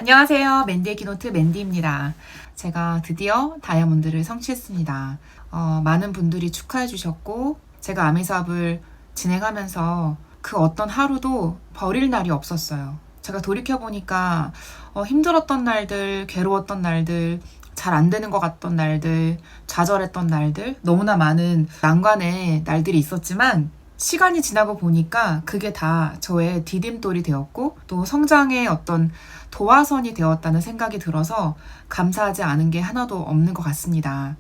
안녕하세요. 맨디의 키노트 맨디입니다. 제가 드디어 다이아몬드를 성취했습니다. 많은 분들이 축하해 주셨고 제가 아미 사업을 진행하면서 그 어떤 하루도 버릴 날이 없었어요. 제가 돌이켜보니까 힘들었던 날들, 괴로웠던 날들, 잘 안 되는 것 같던 날들, 좌절했던 날들, 너무나 많은 난관의 날들이 있었지만 시간이 지나고 보니까 그게 다 저의 디딤돌이 되었고 또 성장의 어떤 도화선이 되었다는 생각이 들어서 감사하지 않은 게 하나도 없는 것 같습니다.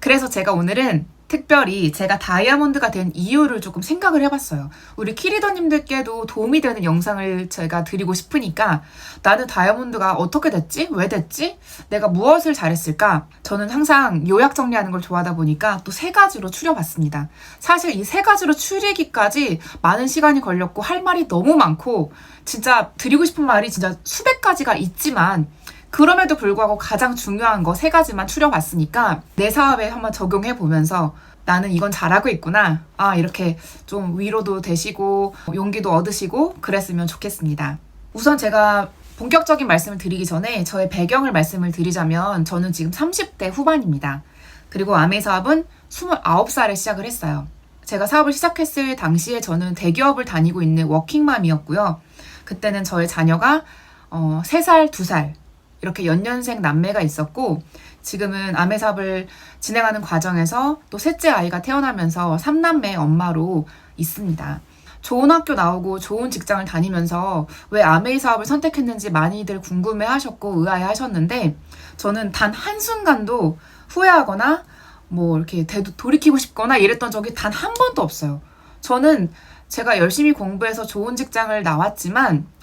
그래서 제가 오늘은 특별히 제가 다이아몬드가 된 이유를 조금 생각을 해봤어요. 우리 키리더님들께도 도움이 되는 영상을 제가 드리고 싶으니까 나는 다이아몬드가 어떻게 됐지? 왜 됐지? 내가 무엇을 잘했을까? 저는 항상 요약 정리하는 걸 좋아하다 보니까 또 세 가지로 추려봤습니다. 사실 이 세 가지로 추리기까지 많은 시간이 걸렸고 할 말이 너무 많고 진짜 드리고 싶은 말이 진짜 수백 가지가 있지만 그럼에도 불구하고 가장 중요한 거 세 가지만 추려봤으니까 내 사업에 한번 적용해 보면서 나는 이건 잘하고 있구나. 이렇게 좀 위로도 되시고 용기도 얻으시고 그랬으면 좋겠습니다. 우선 제가 본격적인 말씀을 드리기 전에 저의 배경을 말씀을 드리자면 저는 지금 30대 후반입니다. 그리고 아메 사업은 29살에 시작을 했어요. 제가 사업을 시작했을 당시에 저는 대기업을 다니고 있는 워킹맘이었고요. 그때는 저의 자녀가 3살, 2살 이렇게 연년생 남매가 있었고 지금은 아메 사업을 진행하는 과정에서 또 셋째 아이가 태어나면서 3남매 엄마로 있습니다. 좋은 학교 나오고 좋은 직장을 다니면서 왜 아메이 사업을 선택했는지 많이들 궁금해 하셨고 의아해 하셨는데 저는 단 한순간도 후회하거나 뭐 이렇게 돌이키고 싶거나 이랬던 적이 단 한 번도 없어요. 저는 제가 열심히 공부해서 좋은 직장을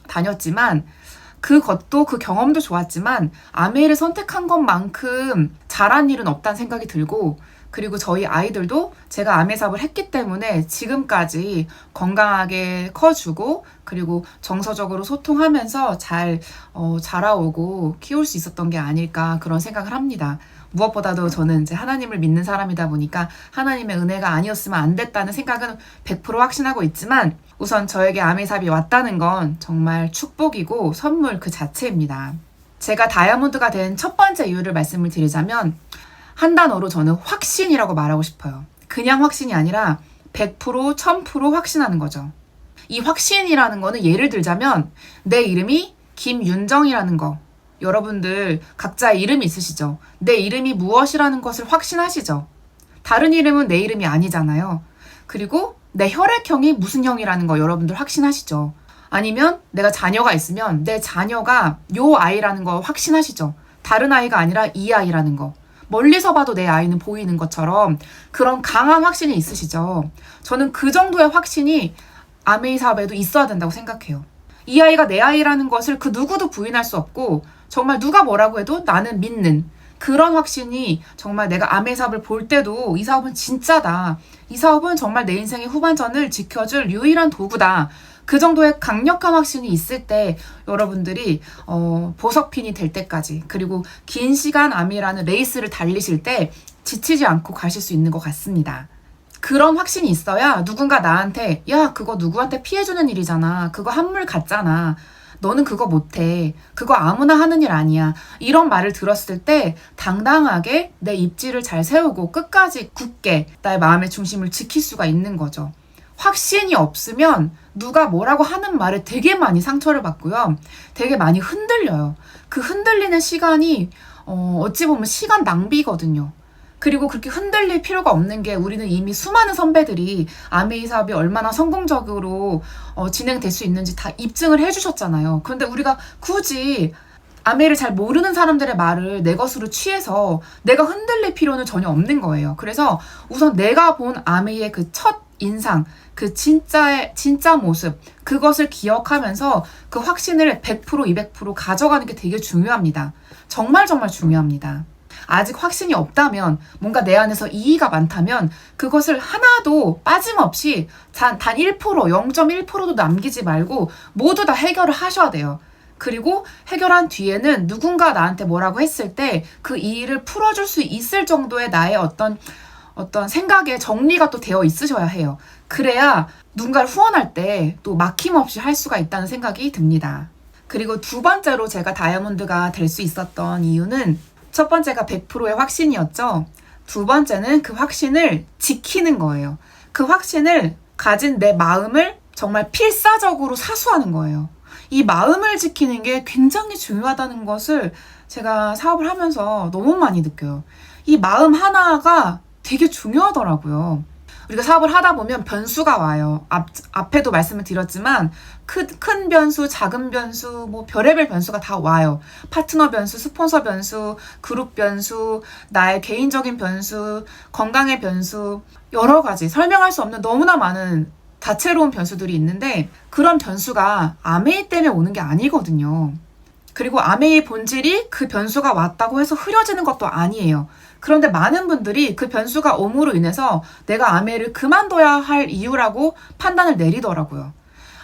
다녔지만 그것도 그 경험도 좋았지만 아메이를 선택한 것만큼 잘한 일은 없다는 생각이 들고 그리고 저희 아이들도 제가 아메 사업을 했기 때문에 지금까지 건강하게 커주고 그리고 정서적으로 소통하면서 잘 자라오고 키울 수 있었던 게 아닐까 그런 생각을 합니다. 무엇보다도 저는 이제 하나님을 믿는 사람이다 보니까 하나님의 은혜가 아니었으면 안 됐다는 생각은 100% 확신하고 있지만 우선 저에게 아메 사업이 왔다는 건 정말 축복이고 선물 그 자체입니다. 제가 다이아몬드가 된 첫 번째 이유를 말씀을 드리자면 한 단어로 저는 확신이라고 말하고 싶어요. 그냥 확신이 아니라 100%, 1000% 확신하는 거죠. 이 확신이라는 거는 예를 들자면 내 이름이 김윤정이라는 거. 여러분들 각자의 이름이 있으시죠? 내 이름이 무엇이라는 것을 확신하시죠? 다른 이름은 내 이름이 아니잖아요. 그리고 내 혈액형이 무슨 형이라는 거 여러분들 확신하시죠? 아니면 내가 자녀가 있으면 내 자녀가 요 아이라는 거 확신하시죠? 다른 아이가 아니라 이 아이라는 거. 멀리서 봐도 내 아이는 보이는 것처럼 그런 강한 확신이 있으시죠? 저는 그 정도의 확신이 아메이 사업에도 있어야 된다고 생각해요. 이 아이가 내 아이라는 것을 그 누구도 부인할 수 없고 정말 누가 뭐라고 해도 나는 믿는 그런 확신이 정말 내가 아메 사업을 볼 때도 이 사업은 진짜다. 이 사업은 정말 내 인생의 후반전을 지켜줄 유일한 도구다. 그 정도의 강력한 확신이 있을 때 여러분들이 보석핀이 될 때까지 그리고 긴 시간 아미라는 레이스를 달리실 때 지치지 않고 가실 수 있는 것 같습니다. 그런 확신이 있어야 누군가 나한테 야 그거 누구한테 피해주는 일이잖아. 그거 한물 같잖아. 너는 그거 못해. 그거 아무나 하는 일 아니야. 이런 말을 들었을 때 당당하게 내 입지를 잘 세우고 끝까지 굳게 나의 마음의 중심을 지킬 수가 있는 거죠. 확신이 없으면 누가 뭐라고 하는 말에 되게 많이 상처를 받고요. 되게 많이 흔들려요. 그 흔들리는 시간이 어찌 보면 시간 낭비거든요. 그리고 그렇게 흔들릴 필요가 없는 게 우리는 이미 수많은 선배들이 아메이 사업이 얼마나 성공적으로 진행될 수 있는지 다 입증을 해주셨잖아요. 그런데 우리가 굳이 아메이를 잘 모르는 사람들의 말을 내 것으로 취해서 내가 흔들릴 필요는 전혀 없는 거예요. 그래서 우선 내가 본 아메이의 그 첫 인상, 그 진짜 모습, 그것을 기억하면서 그 확신을 100%, 200% 가져가는 게 되게 중요합니다. 정말 중요합니다. 아직 확신이 없다면 뭔가 내 안에서 이의가 많다면 그것을 하나도 빠짐없이 단 1%, 0.1%도 남기지 말고 모두 다 해결을 하셔야 돼요. 그리고 해결한 뒤에는 누군가 나한테 뭐라고 했을 때 그 이의를 풀어줄 수 있을 정도의 나의 어떤 생각의 정리가 또 되어 있으셔야 해요. 그래야 누군가를 후원할 때 또 막힘없이 할 수가 있다는 생각이 듭니다. 그리고 두 번째로 제가 다이아몬드가 될 수 있었던 이유는 첫 번째가 100%의 확신이었죠. 두 번째는 그 확신을 지키는 거예요. 그 확신을 가진 내 마음을 정말 필사적으로 사수하는 거예요. 이 마음을 지키는 게 굉장히 중요하다는 것을 제가 사업을 하면서 너무 많이 느껴요. 이 마음 하나가 되게 중요하더라고요. 우리가 사업을 하다 보면 변수가 와요. 앞에도 말씀을 드렸지만 큰 변수, 작은 변수, 뭐 별의별 변수가 다 와요. 파트너 변수, 스폰서 변수, 그룹 변수, 나의 개인적인 변수, 건강의 변수, 여러 가지 설명할 수 없는 너무나 많은 다채로운 변수들이 있는데 그런 변수가 아메이 때문에 오는 게 아니거든요. 그리고 아메이의 본질이 그 변수가 왔다고 해서 흐려지는 것도 아니에요. 그런데 많은 분들이 그 변수가 옴으로 인해서 내가 아메이를 그만둬야 할 이유라고 판단을 내리더라고요.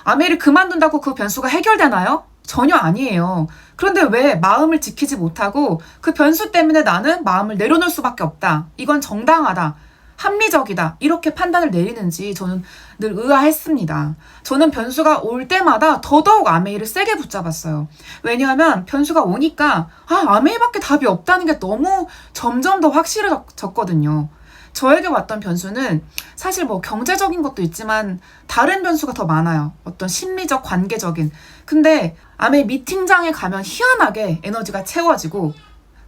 아메이를 그만둔다고 그 변수가 해결되나요? 전혀 아니에요. 그런데 왜 마음을 지키지 못하고 그 변수 때문에 나는 마음을 내려놓을 수밖에 없다. 이건 정당하다. 합리적이다. 이렇게 판단을 내리는지 저는 늘 의아했습니다. 저는 변수가 올 때마다 더더욱 아메이를 세게 붙잡았어요. 왜냐하면 변수가 오니까 아메이밖에 답이 없다는 게 너무 점점 더 확실해졌거든요. 저에게 왔던 변수는 사실 뭐 경제적인 것도 있지만 다른 변수가 더 많아요. 어떤 심리적, 관계적인. 근데 아메이 미팅장에 가면 희한하게 에너지가 채워지고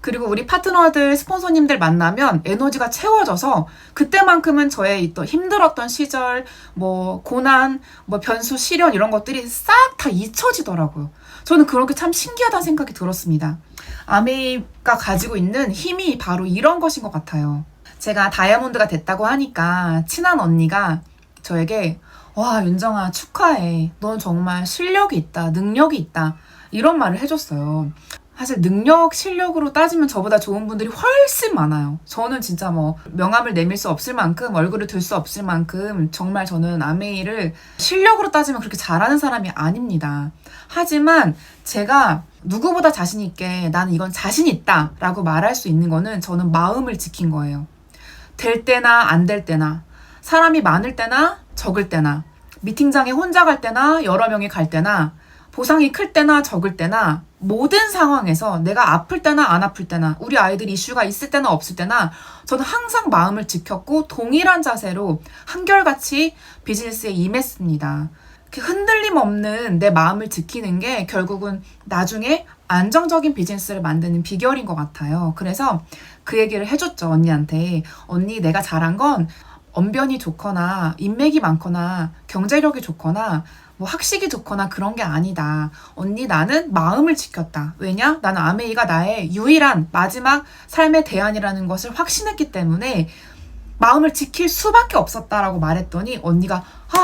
그리고 우리 파트너들, 스폰서님들 만나면 에너지가 채워져서 그때만큼은 저의 있던 힘들었던 시절, 뭐 고난, 뭐 변수, 시련 이런 것들이 싹 다 잊혀지더라고요. 저는 그렇게 참 신기하다는 생각이 들었습니다. 아메이가 가지고 있는 힘이 바로 이런 것인 것 같아요. 제가 다이아몬드가 됐다고 하니까 친한 언니가 저에게 와, 윤정아 축하해. 넌 정말 실력이 있다, 능력이 있다 이런 말을 해줬어요. 사실 능력, 실력으로 따지면 저보다 좋은 분들이 훨씬 많아요. 저는 진짜 뭐 명함을 내밀 수 없을 만큼 얼굴을 들 수 없을 만큼 정말 저는 아메이를 실력으로 따지면 그렇게 잘하는 사람이 아닙니다. 하지만 제가 누구보다 자신 있게 나는 이건 자신 있다 라고 말할 수 있는 거는 저는 마음을 지킨 거예요. 될 때나 안 될 때나 사람이 많을 때나 적을 때나 미팅장에 혼자 갈 때나 여러 명이 갈 때나 보상이 클 때나 적을 때나 모든 상황에서 내가 아플 때나 안 아플 때나 우리 아이들 이슈가 있을 때나 없을 때나 저는 항상 마음을 지켰고 동일한 자세로 한결같이 비즈니스에 임했습니다. 그 흔들림 없는 내 마음을 지키는 게 결국은 나중에 안정적인 비즈니스를 만드는 비결인 것 같아요. 그래서 그 얘기를 해줬죠, 언니한테. 언니, 내가 잘한 건 언변이 좋거나 인맥이 많거나 경제력이 좋거나 뭐 학식이 좋거나 그런 게 아니다. 언니, 나는 마음을 지켰다. 왜냐? 나는 아메이가 나의 유일한 마지막 삶의 대안이라는 것을 확신했기 때문에 마음을 지킬 수밖에 없었다라고 말했더니 언니가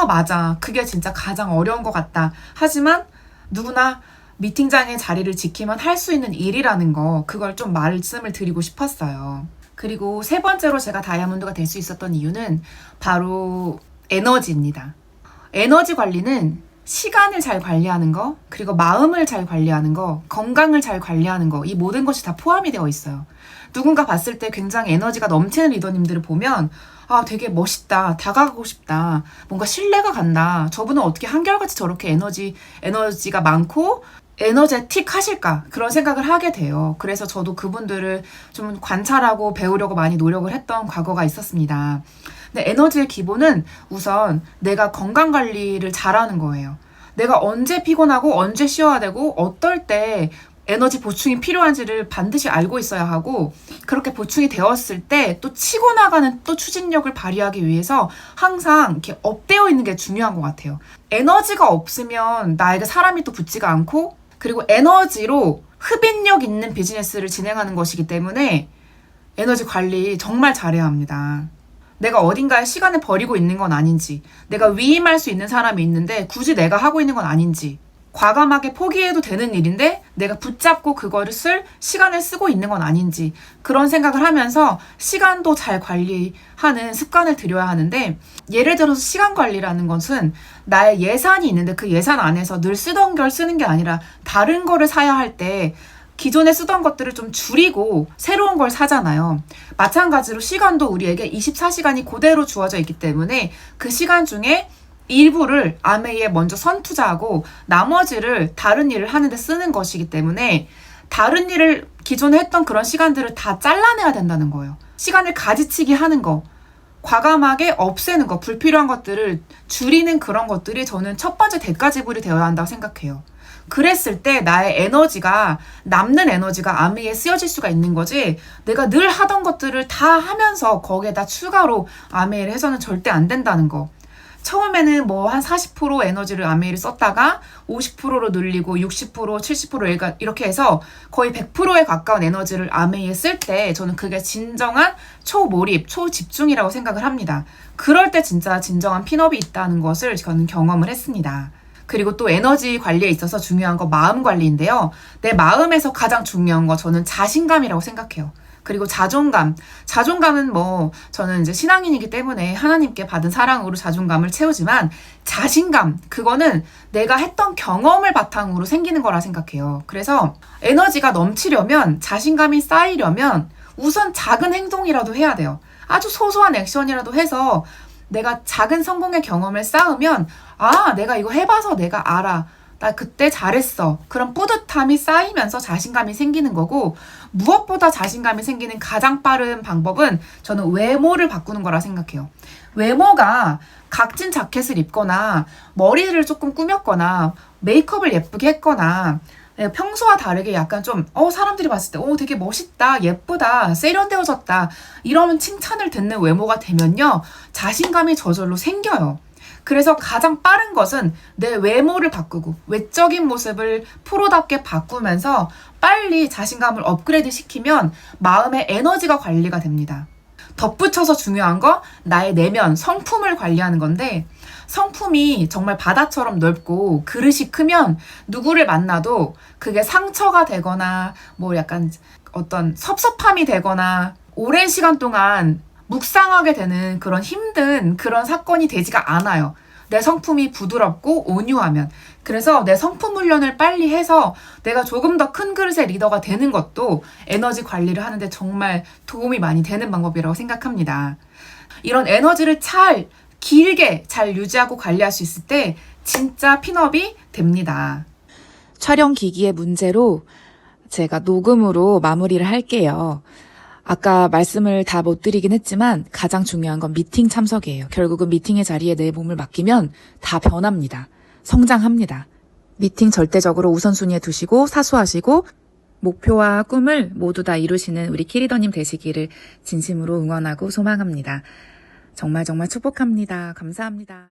맞아. 그게 진짜 가장 어려운 것 같다. 하지만 누구나 미팅장의 자리를 지키면 할 수 있는 일이라는 거, 그걸 좀 말씀을 드리고 싶었어요. 그리고 세 번째로 제가 다이아몬드가 될 수 있었던 이유는 바로 에너지입니다. 에너지 관리는 시간을 잘 관리하는 거, 그리고 마음을 잘 관리하는 거, 건강을 잘 관리하는 거, 이 모든 것이 다 포함이 되어 있어요. 누군가 봤을 때 굉장히 에너지가 넘치는 리더님들을 보면 되게 멋있다, 다가가고 싶다, 뭔가 신뢰가 간다, 저분은 어떻게 한결같이 저렇게 에너지가 많고 에너제틱 하실까, 그런 생각을 하게 돼요. 그래서 저도 그분들을 좀 관찰하고 배우려고 많이 노력을 했던 과거가 있었습니다. 근데 에너지의 기본은 우선 내가 건강관리를 잘하는 거예요. 내가 언제 피곤하고 언제 쉬어야 되고 어떨 때 에너지 보충이 필요한지를 반드시 알고 있어야 하고, 그렇게 보충이 되었을 때 또 치고 나가는 또 추진력을 발휘하기 위해서 항상 이렇게 업되어 있는 게 중요한 것 같아요. 에너지가 없으면 나에게 사람이 또 붙지가 않고, 그리고 에너지로 흡인력 있는 비즈니스를 진행하는 것이기 때문에 에너지 관리 정말 잘해야 합니다. 내가 어딘가에 시간을 버리고 있는 건 아닌지, 내가 위임할 수 있는 사람이 있는데 굳이 내가 하고 있는 건 아닌지, 과감하게 포기해도 되는 일인데 내가 붙잡고 그거를 시간을 쓰고 있는 건 아닌지, 그런 생각을 하면서 시간도 잘 관리하는 습관을 들여야 하는데, 예를 들어서 시간 관리라는 것은 나의 예산이 있는데 그 예산 안에서 늘 쓰던 걸 쓰는 게 아니라 다른 거를 사야 할 때 기존에 쓰던 것들을 좀 줄이고 새로운 걸 사잖아요. 마찬가지로 시간도 우리에게 24시간이 그대로 주어져 있기 때문에 그 시간 중에 일부를 아메이에 먼저 선투자하고 나머지를 다른 일을 하는데 쓰는 것이기 때문에 다른 일을 기존에 했던 그런 시간들을 다 잘라내야 된다는 거예요. 시간을 가지치기 하는 거, 과감하게 없애는 거, 불필요한 것들을 줄이는 그런 것들이 저는 첫 번째 대가지불이 되어야 한다고 생각해요. 그랬을 때 나의 에너지가, 남는 에너지가 아미에 쓰여질 수가 있는 거지, 내가 늘 하던 것들을 다 하면서 거기에다 추가로 아메이를 해서는 절대 안 된다는 거. 처음에는 뭐 한 40% 에너지를 아메이를 썼다가 50%로 늘리고 60%, 70% 이렇게 해서 거의 100%에 가까운 에너지를 아메이에 쓸 때 저는 그게 진정한 초몰입, 초집중이라고 생각을 합니다. 그럴 때 진짜 진정한 핀업이 있다는 것을 저는 경험을 했습니다. 그리고 또 에너지 관리에 있어서 중요한 거 마음 관리인데요. 내 마음에서 가장 중요한 거 저는 자신감이라고 생각해요. 그리고 자존감. 자존감은 뭐 저는 이제 신앙인이기 때문에 하나님께 받은 사랑으로 자존감을 채우지만 자신감, 그거는 내가 했던 경험을 바탕으로 생기는 거라 생각해요. 그래서 에너지가 넘치려면, 자신감이 쌓이려면 우선 작은 행동이라도 해야 돼요. 아주 소소한 액션이라도 해서 내가 작은 성공의 경험을 쌓으면, 아, 내가 이거 해봐서 내가 알아. 나 그때 잘했어. 그런 뿌듯함이 쌓이면서 자신감이 생기는 거고, 무엇보다 자신감이 생기는 가장 빠른 방법은 저는 외모를 바꾸는 거라 생각해요. 외모가 각진 자켓을 입거나 머리를 조금 꾸몄거나 메이크업을 예쁘게 했거나 평소와 다르게 약간 좀 사람들이 봤을 때 되게 멋있다, 예쁘다, 세련되어졌다 이러면 칭찬을 듣는 외모가 되면요, 자신감이 저절로 생겨요. 그래서 가장 빠른 것은 내 외모를 바꾸고 외적인 모습을 프로답게 바꾸면서 빨리 자신감을 업그레이드 시키면 마음의 에너지가 관리가 됩니다. 덧붙여서 중요한 거, 나의 내면, 성품을 관리하는 건데, 성품이 정말 바다처럼 넓고 그릇이 크면 누구를 만나도 그게 상처가 되거나 뭐 약간 어떤 섭섭함이 되거나 오랜 시간 동안 묵상하게 되는 그런 힘든 그런 사건이 되지가 않아요. 내 성품이 부드럽고 온유하면. 그래서 내 성품 훈련을 빨리 해서 내가 조금 더 큰 그릇의 리더가 되는 것도 에너지 관리를 하는데 정말 도움이 많이 되는 방법이라고 생각합니다. 이런 에너지를 길게 잘 유지하고 관리할 수 있을 때 진짜 핀업이 됩니다. 촬영 기기의 문제로 제가 녹음으로 마무리를 할게요. 아까 말씀을 다 못 드리긴 했지만 가장 중요한 건 미팅 참석이에요. 결국은 미팅의 자리에 내 몸을 맡기면 다 변합니다. 성장합니다. 미팅 절대적으로 우선순위에 두시고 사수하시고 목표와 꿈을 모두 다 이루시는 우리 키리더님 되시기를 진심으로 응원하고 소망합니다. 정말 정말 축복합니다. 감사합니다.